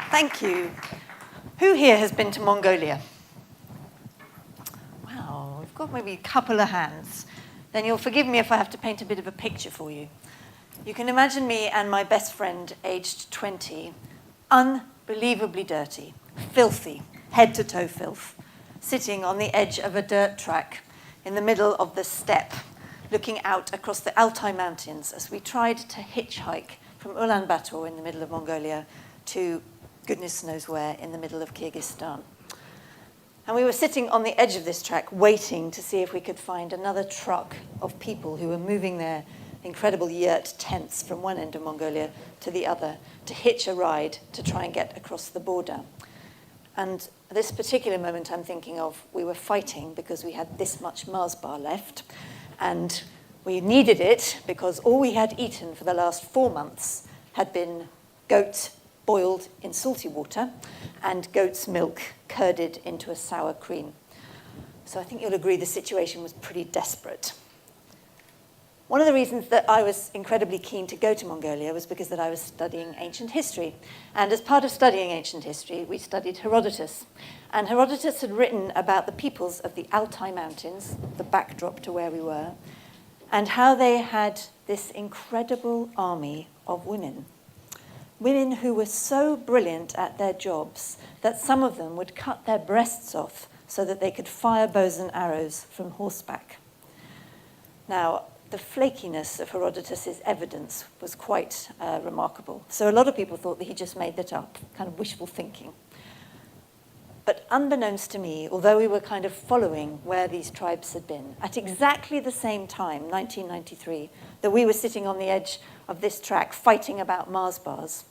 Thank you. Who here has been to Mongolia? Wow, we've got maybe a couple of hands. Then you'll forgive me if I have to paint a bit of a picture for you. You can imagine me and my best friend, aged 20, unbelievably dirty, filthy, head-to-toe filth, sitting on the edge of a dirt track in the middle of the steppe, looking out across the Altai Mountains as we tried to hitchhike from Ulaanbaatar in the middle of Mongolia to goodness knows where in the middle of Kyrgyzstan. And we were sitting on the edge of this track waiting to see if we could find another truck of people who were moving their incredible yurt tents from one end of Mongolia to the other to hitch a ride to try and get across the border. And this particular moment I'm thinking of, we were fighting because we had this much Mars bar left, and we needed it because all we had eaten for the last 4 months had been goat boiled in salty water and goat's milk curded into a sour cream. So I think you'll agree the situation was pretty desperate. One of the reasons that I was incredibly keen to go to Mongolia was because that I was studying ancient history. And as part of studying ancient history, we studied Herodotus. And Herodotus had written about the peoples of the Altai Mountains, the backdrop to where we were, and how they had this incredible army of women. Women who were so brilliant at their jobs that some of them would cut their breasts off so that they could fire bows and arrows from horseback. Now, the flakiness of Herodotus' evidence was quite remarkable. So a lot of people thought that he just made that up, kind of wishful thinking. But unbeknownst to me, although we were kind of following where these tribes had been, at exactly the same time, 1993, that we were sitting on the edge of this track fighting about Mars bars,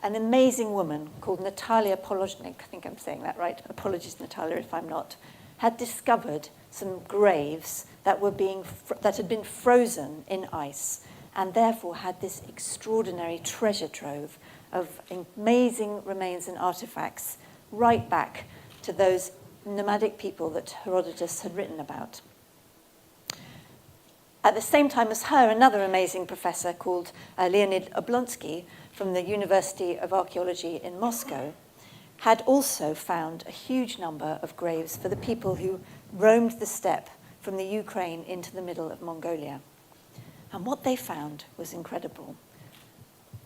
an amazing woman called Natalia Polozhnik, I think I'm saying that right, apologies Natalia if I'm not, had discovered some graves that had been frozen in ice and therefore had this extraordinary treasure trove of amazing remains and artifacts right back to those nomadic people that Herodotus had written about. At the same time as her, another amazing professor called Leonid Oblonsky from the University of Archaeology in Moscow had also found a huge number of graves for the people who roamed the steppe from the Ukraine into the middle of Mongolia. And what they found was incredible.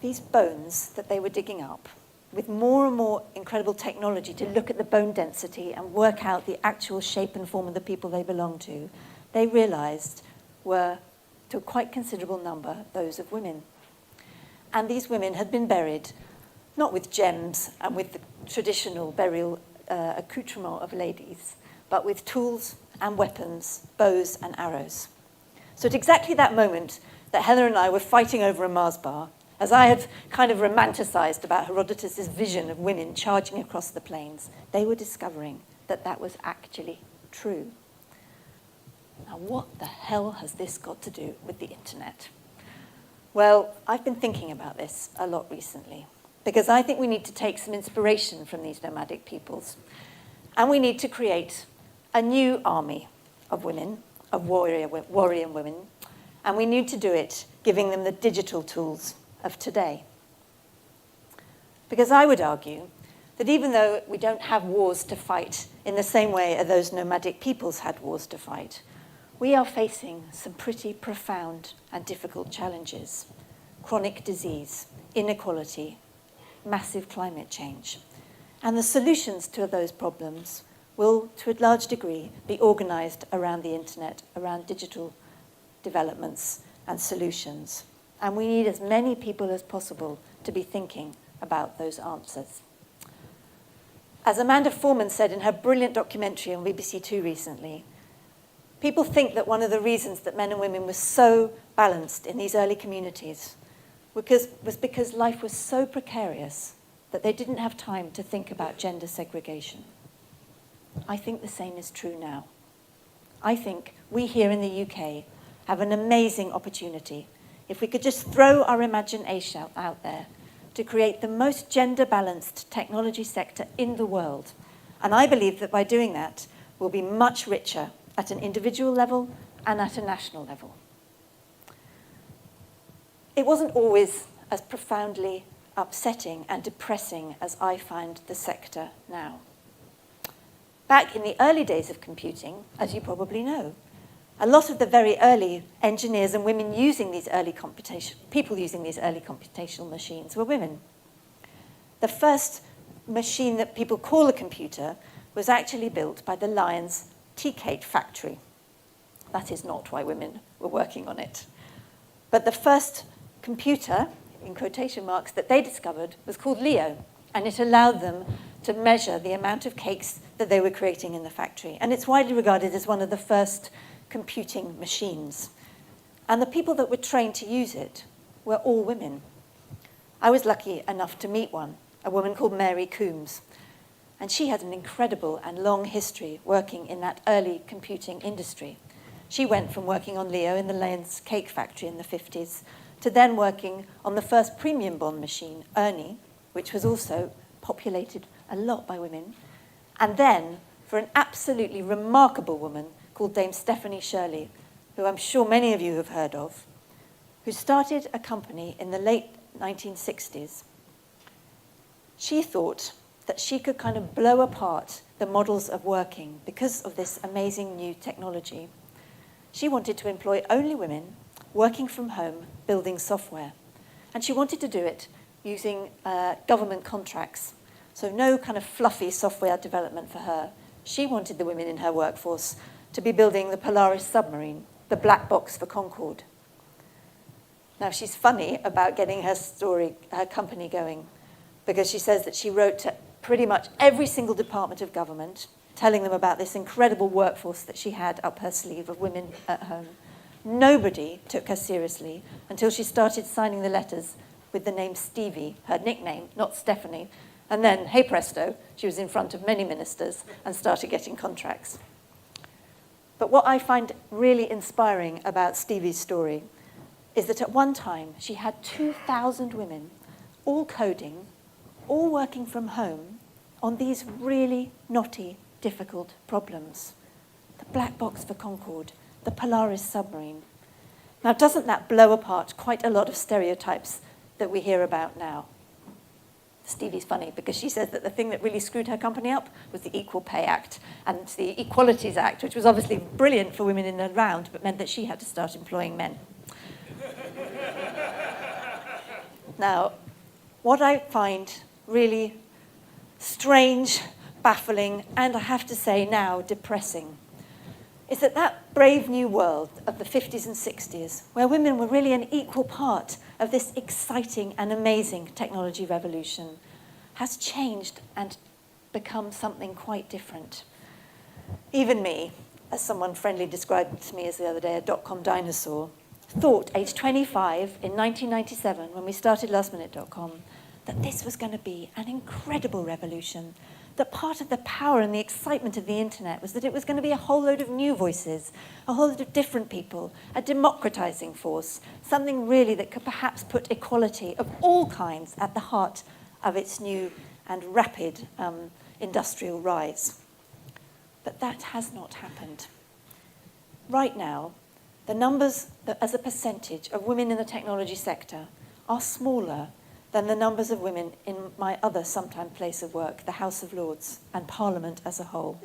These bones that they were digging up, with more and more incredible technology to look at the bone density and work out the actual shape and form of the people they belonged to, they realized were, to a quite considerable number, those of women. And these women had been buried not with gems and with the traditional burial accoutrement of ladies, but with tools and weapons, bows and arrows. So at exactly that moment that Helen and I were fighting over a Mars bar, as I had kind of romanticized about Herodotus' vision of women charging across the plains, they were discovering that that was actually true. Now, what the hell has this got to do with the internet? Well, I've been thinking about this a lot recently, because I think we need to take some inspiration from these nomadic peoples, and we need to create a new army of women, of warrior women, and we need to do it giving them the digital tools of today. Because I would argue that even though we don't have wars to fight in the same way as those nomadic peoples had wars to fight, we are facing some pretty profound and difficult challenges. Chronic disease, inequality, massive climate change. And the solutions to those problems will, to a large degree, be organized around the internet, around digital developments and solutions. And we need as many people as possible to be thinking about those answers. As Amanda Foreman said in her brilliant documentary on BBC Two recently, people think that one of the reasons that men and women were so balanced in these early communities was because life was so precarious that they didn't have time to think about gender segregation. I think the same is true now. I think we here in the UK have an amazing opportunity, if we could just throw our imagination out there, to create the most gender-balanced technology sector in the world. And I believe that by doing that, we'll be much richer at an individual level and at a national level. It wasn't always as profoundly upsetting and depressing as I find the sector now. Back in the early days of computing, as you probably know, a lot of the very early engineers and women using these early people using these early computational machines were women. The first machine that people call a computer was actually built by the Lyons tea-cake factory. That is not why women were working on it. But the first computer, in quotation marks, that they discovered was called Leo, and it allowed them to measure the amount of cakes that they were creating in the factory. And it's widely regarded as one of the first computing machines. And the people that were trained to use it were all women. I was lucky enough to meet one, a woman called Mary Coombs. And she had an incredible and long history working in that early computing industry. She went from working on Leo in the Lyons cake factory in the 50s to then working on the first premium bond machine, Ernie, which was also populated a lot by women, and then for an absolutely remarkable woman called Dame Stephanie Shirley, who I'm sure many of you have heard of, who started a company in the late 1960s. She thought that she could kind of blow apart the models of working because of this amazing new technology. She wanted to employ only women working from home, building software. And she wanted to do it using government contracts. So no kind of fluffy software development for her. She wanted the women in her workforce to be building the Polaris submarine, the black box for Concorde. Now, she's funny about getting her company going, because she says that she wrote to pretty much every single department of government, telling them about this incredible workforce that she had up her sleeve of women at home. Nobody took her seriously until she started signing the letters with the name Stevie, her nickname, not Stephanie. And then, hey presto, she was in front of many ministers and started getting contracts. But what I find really inspiring about Stevie's story is that at one time she had 2,000 women, all coding, all working from home on these really knotty, difficult problems. The black box for Concorde, the Polaris submarine. Now, doesn't that blow apart quite a lot of stereotypes that we hear about now? Stevie's funny because she says that the thing that really screwed her company up was the Equal Pay Act and the Equalities Act, which was obviously brilliant for women in the round, but meant that she had to start employing men. Now, what I find really strange, baffling, and I have to say now depressing, is that brave new world of the 50s and 60s, where women were really an equal part of this exciting and amazing technology revolution, has changed and become something quite different. Even me, as someone friendly described to me as the other day, a dot-com dinosaur, thought, age 25, in 1997, when we started lastminute.com, that this was going to be an incredible revolution, that part of the power and the excitement of the internet was that it was going to be a whole load of new voices, a whole load of different people, a democratizing force, something really that could perhaps put equality of all kinds at the heart of its new and rapid industrial rise. But that has not happened. Right now, the numbers as a percentage of women in the technology sector are smaller than the numbers of women in my other sometime place of work, the House of Lords, and Parliament as a whole.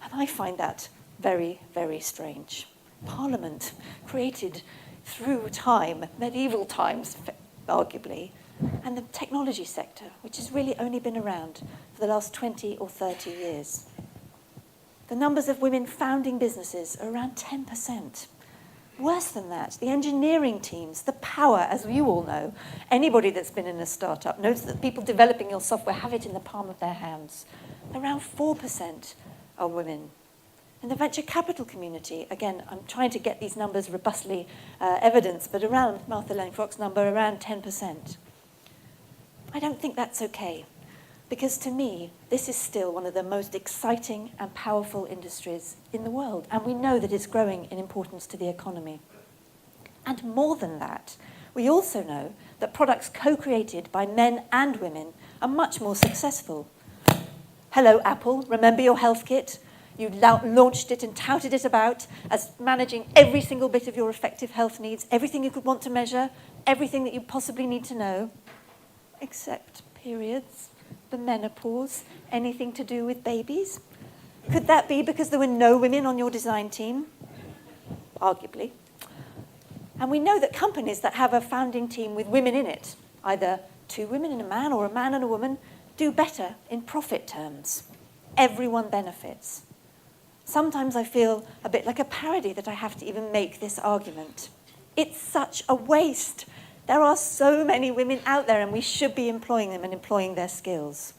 And I find that very, very strange. Parliament, created through time, medieval times, arguably, and the technology sector, which has really only been around for the last 20 or 30 years. The numbers of women founding businesses are around 10%. Worse than that, the engineering teams, the power, as you all know, anybody that's been in a startup knows that people developing your software have it in the palm of their hands. Around 4% are women. In the venture capital community, again, I'm trying to get these numbers robustly evidenced, but around Martha Lane Fox's number, around 10%. I don't think that's okay, because to me, this is still one of the most exciting and powerful industries in the world, and we know that it's growing in importance to the economy. And more than that, we also know that products co-created by men and women are much more successful. Hello, Apple, remember your health kit? You launched it and touted it about as managing every single bit of your effective health needs, everything you could want to measure, everything that you possibly need to know. except periods, the menopause, anything to do with babies? Could that be because there were no women on your design team? Arguably. And we know that companies that have a founding team with women in it, either 2 women and a man or a man and a woman, do better in profit terms. Everyone benefits. Sometimes I feel a bit like a parody that I have to even make this argument. It's such a waste. There are so many women out there and we should be employing them and employing their skills.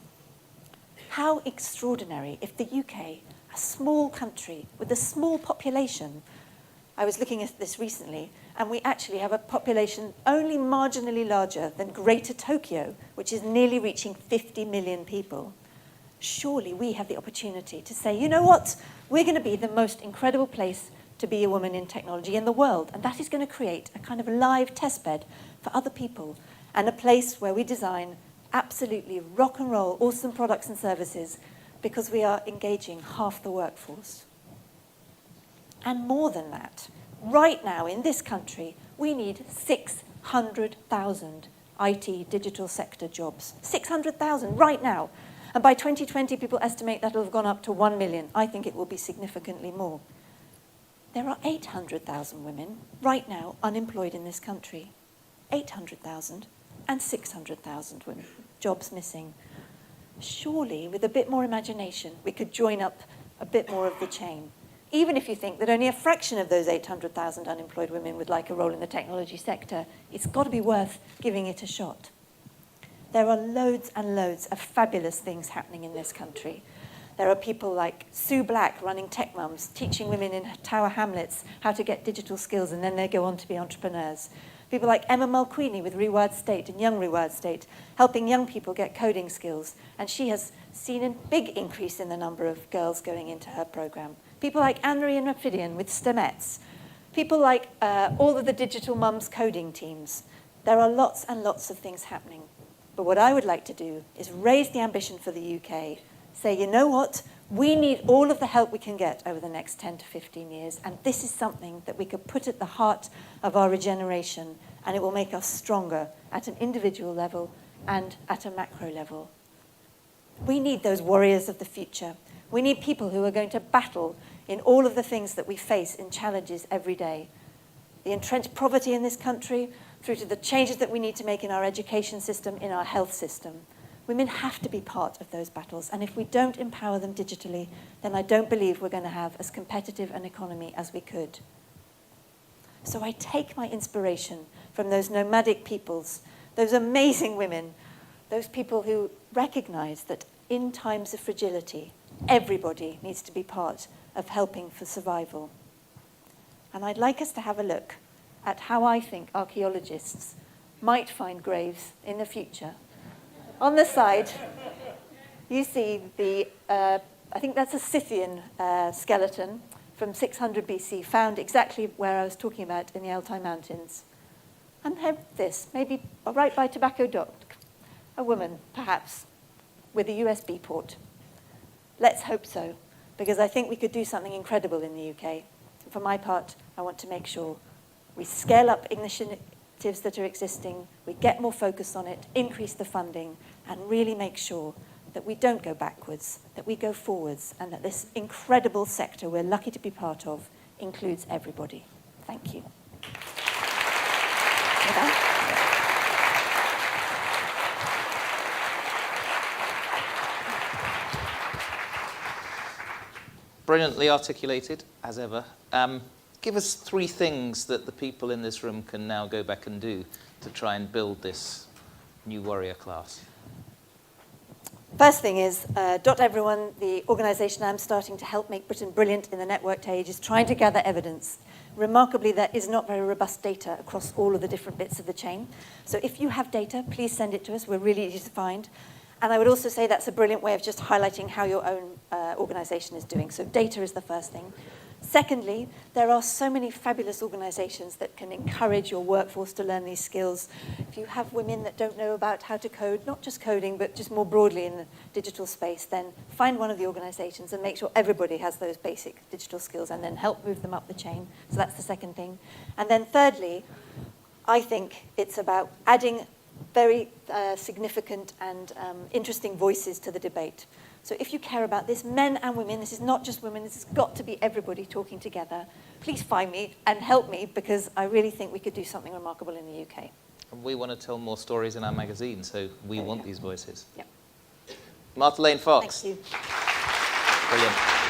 How extraordinary if the UK, a small country with a small population, I was looking at this recently, and we actually have a population only marginally larger than Greater Tokyo, which is nearly reaching 50 million people. Surely we have the opportunity to say, you know what? We're going to be the most incredible place to be a woman in technology in the world, and that is going to create a kind of live testbed for other people and a place where we design absolutely rock and roll, awesome products and services because we are engaging half the workforce. And more than that, right now in this country, we need 600,000 IT digital sector jobs. 600,000 right now. And by 2020, people estimate that will have gone up to 1 million. I think it will be significantly more. There are 800,000 women right now unemployed in this country. 800,000 and 600,000 women, jobs missing. Surely, with a bit more imagination, we could join up a bit more of the chain. Even if you think that only a fraction of those 800,000 unemployed women would like a role in the technology sector, it's got to be worth giving it a shot. There are loads and loads of fabulous things happening in this country. There are people like Sue Black running Tech Mums, teaching women in Tower Hamlets how to get digital skills and then they go on to be entrepreneurs. People like Emma Mulqueeny with Rewired State and Young Rewired State, helping young people get coding skills. And she has seen a big increase in the number of girls going into her program. People like Anne-Marie and Raphidian with STEMettes. People like all of the Digital Mums coding teams. There are lots and lots of things happening. But what I would like to do is raise the ambition for the UK, say, you know what? We need all of the help we can get over the next 10 to 15 years, and this is something that we could put at the heart of our regeneration, and it will make us stronger at an individual level and at a macro level. We need those warriors of the future. We need people who are going to battle in all of the things that we face in challenges every day. The entrenched poverty in this country, through to the changes that we need to make in our education system, in our health system. Women have to be part of those battles, and if we don't empower them digitally, then I don't believe we're going to have as competitive an economy as we could. So I take my inspiration from those nomadic peoples, those amazing women, those people who recognize that in times of fragility, everybody needs to be part of helping for survival. And I'd like us to have a look at how I think archaeologists might find graves in the future. On the side, you see the, I think that's a Scythian skeleton from 600 BC, found exactly where I was talking about in the Altai Mountains. And have this, maybe right by Tobacco Dock, a woman, perhaps, with a USB port. Let's hope so, because I think we could do something incredible in the UK. For my part, I want to make sure we scale up initiatives that are existing, we get more focus on it, increase the funding, and really make sure that we don't go backwards, that we go forwards, and that this incredible sector we're lucky to be part of includes everybody. Thank you. Brilliantly articulated, as ever. Give us 3 things that the people in this room can now go back and do to try and build this new warrior class. First thing is, Everyone, the organisation I'm starting to help make Britain brilliant in the networked age, is trying to gather evidence. Remarkably, there is not very robust data across all of the different bits of the chain. So if you have data, please send it to us. We're really easy to find. And I would also say that's a brilliant way of just highlighting how your own organisation is doing. So data is the first thing. Secondly, there are so many fabulous organisations that can encourage your workforce to learn these skills. If you have women that don't know about how to code, not just coding, but just more broadly in the digital space, then find one of the organisations and make sure everybody has those basic digital skills and then help move them up the chain. So that's the second thing. And then thirdly, I think it's about adding very significant and interesting voices to the debate. So if you care about this, men and women, this is not just women, this has got to be everybody talking together. Please find me and help me, because I really think we could do something remarkable in the UK. And we want to tell more stories in our magazine, so we want these voices. Yep. Martha Lane Fox. Thank you. Brilliant.